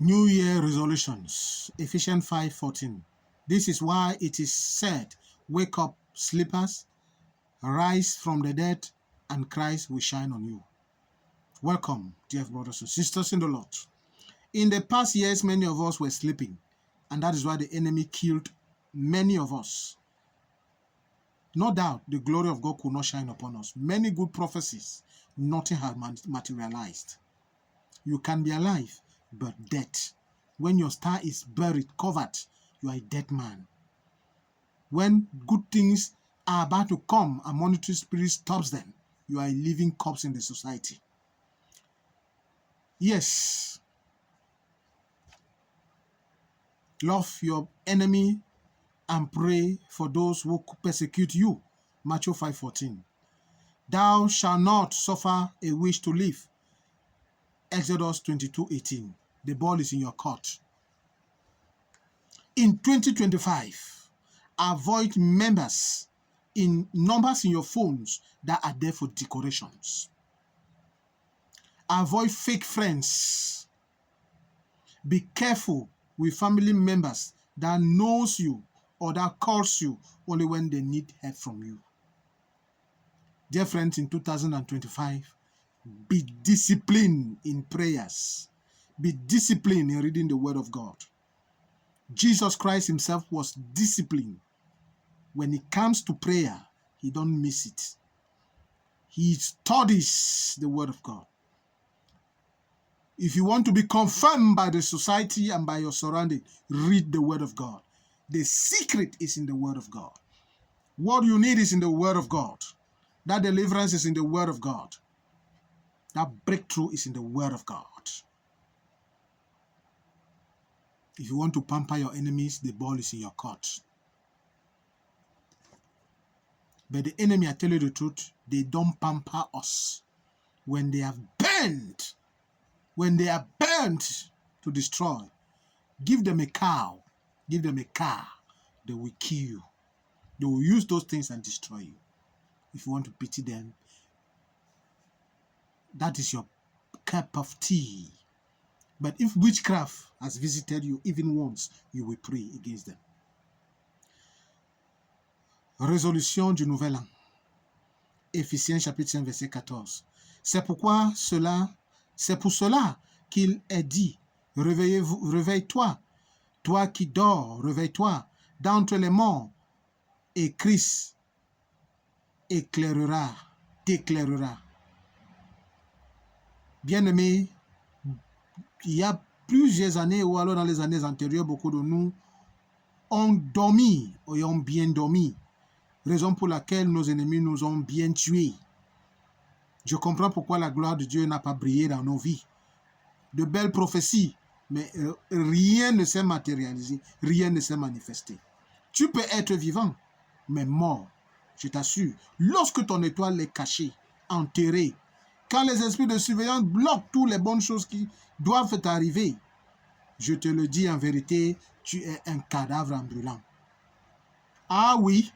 New Year resolutions, Ephesians 5:14. This is why it is said, wake up, sleepers, rise from the dead, and Christ will shine on you. Welcome, dear brothers and sisters in the Lord. In the past years, many of us were sleeping, and that is why the enemy killed many of us. No doubt, the glory of God could not shine upon us. Many good prophecies, nothing had materialized. You can be alive, but dead. When your star is buried, covered, you are a dead man. When good things are about to come, a monitoring spirit stops them, you are a living corpse in the society. Yes. Love your enemy and pray for those who persecute you. Matthew 5:14. Thou shalt not suffer a wish to live. Exodus 22:18. The ball is in your court. In 2025, avoid numbers in your phones that are there for decorations. Avoid fake friends. Be careful with family members that knows you or that calls you only when they need help from you. Dear friends, in 2025, be disciplined in prayers. Be disciplined in reading the Word of God. Jesus Christ himself was disciplined. When it comes to prayer, he don't miss it. He studies the Word of God. If you want to be confirmed by the society and by your surrounding, read the Word of God. The secret is in the Word of God. What you need is in the Word of God. That deliverance is in the Word of God. That breakthrough is in the Word of God. If you want to pamper your enemies, the ball is in your court. But the enemy, I tell you the truth, they don't pamper us. When they are burnt to destroy, give them a cow, give them a car, they will kill you. They will use those things and destroy you. If you want to pity them, that is your cup of tea. But if witchcraft has visited you even once, you will pray against them. Résolution du Nouvel An. Éphésiens chapitre 5, verset 14. C'est pour cela qu'il est dit, réveille-toi, toi qui dors, réveille-toi d'entre les morts, et Christ t'éclairera. Bien-aimés, il y a plusieurs années, ou alors dans les années antérieures, beaucoup de nous ont dormi, et ont bien dormi, raison pour laquelle nos ennemis nous ont bien tués. Je comprends pourquoi la gloire de Dieu n'a pas brillé dans nos vies. De belles prophéties, mais rien ne s'est matérialisé, rien ne s'est manifesté. Tu peux être vivant, mais mort, je t'assure. Lorsque ton étoile est cachée, enterrée, quand les esprits de surveillance bloquent toutes les bonnes choses qui doivent t'arriver, je te le dis en vérité, tu es un cadavre ambulant. Ah oui.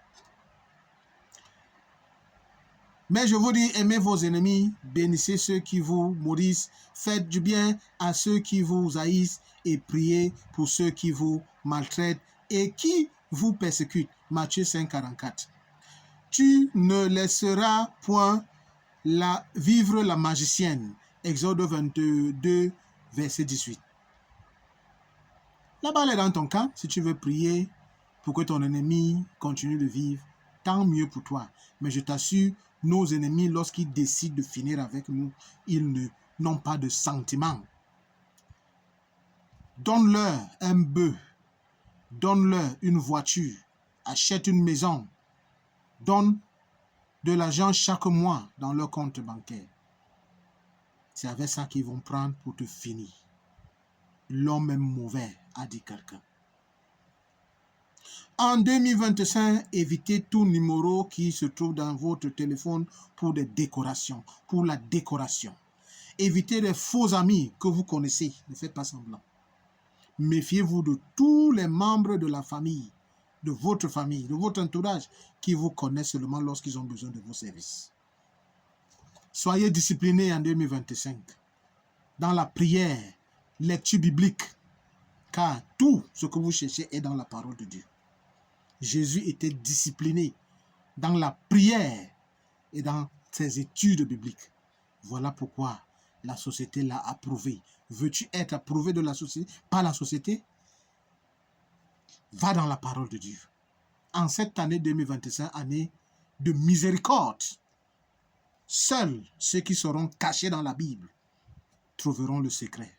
Mais je vous dis, aimez vos ennemis, bénissez ceux qui vous maudissent, faites du bien à ceux qui vous haïssent et priez pour ceux qui vous maltraitent et qui vous persécutent. Matthieu 5:44. Tu ne laisseras point vivre la magicienne. Exode 22, verset 18. La balle est dans ton camp. Si tu veux prier pour que ton ennemi continue de vivre, tant mieux pour toi. Mais je t'assure, nos ennemis, lorsqu'ils décident de finir avec nous, ils n'ont pas de sentiments. Donne-leur un bœuf, donne-leur une voiture, achète une maison, donne de l'argent chaque mois dans leur compte bancaire. C'est avec ça qu'ils vont prendre pour te finir. L'homme est mauvais, a dit quelqu'un. En 2025, évitez tout numéro qui se trouve dans votre téléphone pour des décorations, pour la décoration. Évitez les faux amis que vous connaissez, ne faites pas semblant. Méfiez-vous de tous les membres de la famille, de votre entourage, qui vous connaissent seulement lorsqu'ils ont besoin de vos services. Soyez disciplinés en 2025. Dans la prière, lecture biblique, car tout ce que vous cherchez est dans la parole de Dieu. Jésus était discipliné dans la prière et dans ses études bibliques. Voilà pourquoi la société l'a approuvé. Veux-tu être approuvé de la société, par la société? Va dans la parole de Dieu. En cette année 2025, année de miséricorde, seuls ceux qui seront cachés dans la Bible trouveront le secret.